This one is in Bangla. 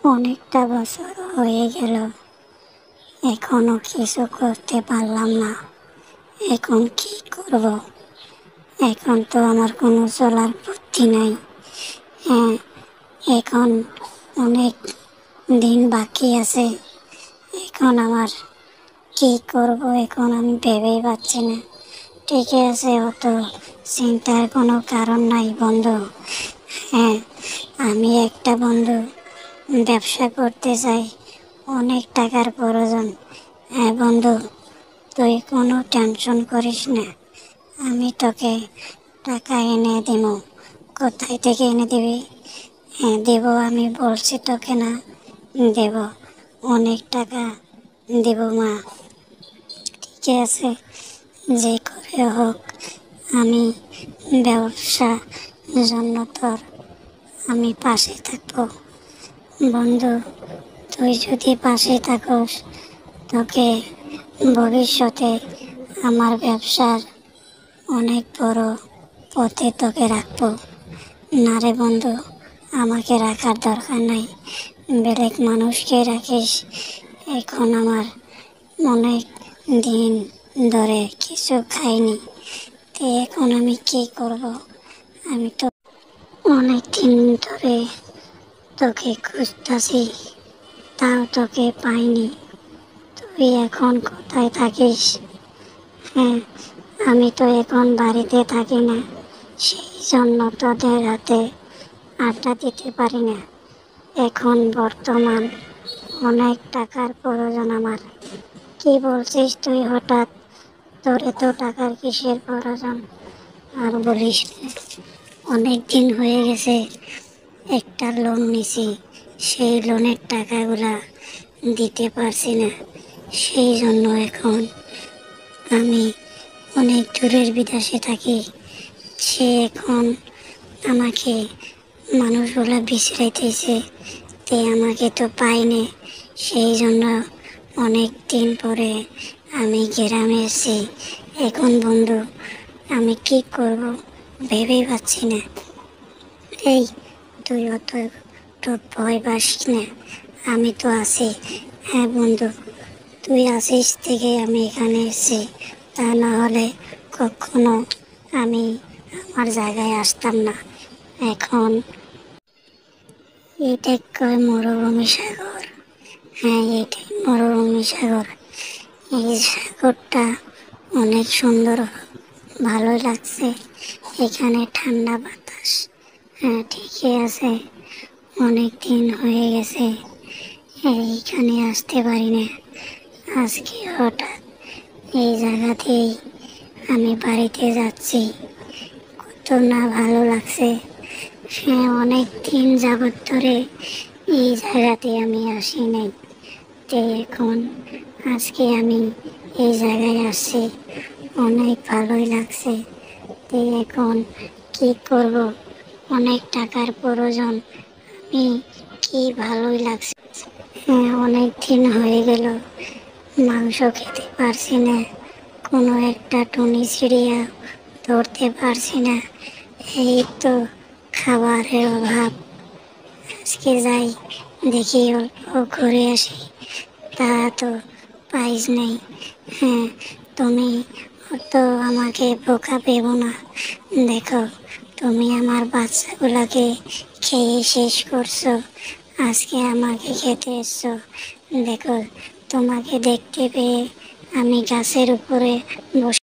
অনেকটা বছর হয়ে গেল, এখনো কিছু করতে পারলাম না। এখন কি করব? এখন তো আমার কোনো চলার বুদ্ধি নাই। হ্যাঁ, এখন অনেক দিন বাকি আছে। এখন আমার কি করব এখন আমি ভেবেই পাচ্ছি না। ঠিক আছে, অত চিন্তার কোনো কারণ নাই বন্ধু। হ্যাঁ, আমি একটা বন্ধু ব্যবসা করতে চাই, অনেক টাকার প্রয়োজন। হ্যাঁ বন্ধু, তুই কোনো টেনশন করিস না, আমি তোকে টাকা এনে দিব। কোথায় থেকে এনে দিবি? হ্যাঁ দেব, আমি বলছি তোকে না, দেব, অনেক টাকা দেব মা। ঠিক আছে, যে করে হোক আমি ব্যবসা জন্য তোর আমি পাশে থাকবো। বন্ধু, তুই যদি পাশে থাকস, তোকে ভবিষ্যতে আমার ব্যবসার অনেক বড় পথে তোকে রাখবো। না রে বন্ধু, আমাকে রাখার দরকার নাই, বেলেগ মানুষকে রাখিস। এখন আমার অনেক দিন ধরে কিছু খাইনি, তো এখন আমি কি করব? আমি তো অনেক দিন ধরে তোকে খুঁজতাছি, তাও তোকে পাইনি। তুই এখন কোথায় থাকিস? হ্যাঁ, আমি তো এখন বাড়িতে থাকি না, সেই জন্য তোদের হাতে আড্ডা দিতে পারি না। এখন বর্তমান অনেক টাকার প্রয়োজন আমার। কি বলছিস তুই হঠাৎ? তোর এত টাকার কিসের প্রয়োজন? আর বলিস না, অনেক দিন হয়ে গেছে একটা লোন নিছি, সেই লোনের টাকাগুলা দিতে পারছি না, সেই জন্য এখন আমি অনেক দূরের বিদেশে থাকি। সে এখন আমাকে মানুষগুলা বিছড়াইতেছে, তে আমাকে তো পাইনি, সেই জন্য অনেক দিন পরে আমি গ্রামে এসেছি। এখন বন্ধু আমি কি করব ভেবেই পাচ্ছি না। এই, তুই অত তো ভয় পাস না, আমি তো আছি। হ্যাঁ বন্ধু, তুই আসিস থেকে আমি এখানে এসেছি, তা না হলে কখনো আমি আমার জায়গায় আসতাম না। এখন এটাই কয় মরুভূমি সাগর। হ্যাঁ, এটাই মরুভূমি সাগর। এই সাগরটা অনেক সুন্দর, ভালো লাগছে, এখানে ঠান্ডা বাতাস। হ্যাঁ ঠিকই আছে, অনেক দিন হয়ে গেছে এইখানে আসতে পারি না, আজকে হঠাৎ এই জায়গাতেই আমি বাড়িতে যাচ্ছি, কত না ভালো লাগছে। হ্যাঁ, অনেক দিন যাবৎ ধরে এই জায়গাতে আমি আসি নাই, তো এখন আজকে আমি এই জায়গায় আসছি, অনেক ভালোই লাগছে। তো এখন কি করব, অনেক টাকার প্রয়োজন, আমি কি ভালোই লাগছে। হ্যাঁ, অনেক দিন হয়ে গেল মাংস খেতে পারছি না, কোনো একটা টুনি চিড়িয়া ধরতে পারছি না, এই তো খাবারের অভাব। আজকে যাই, দেখি অল্প ঘুরে আসি, তা তো পাইস নাই। হ্যাঁ, তুমি তো আমাকে বোকা পেবো না। দেখো, তুমি আমার বাচ্চাগুলোকে খেয়ে শেষ করছো, আজকে আমাকে খেতে এসছো। দেখো, তোমাকে দেখতে পেয়ে আমি গাছের উপরে বসে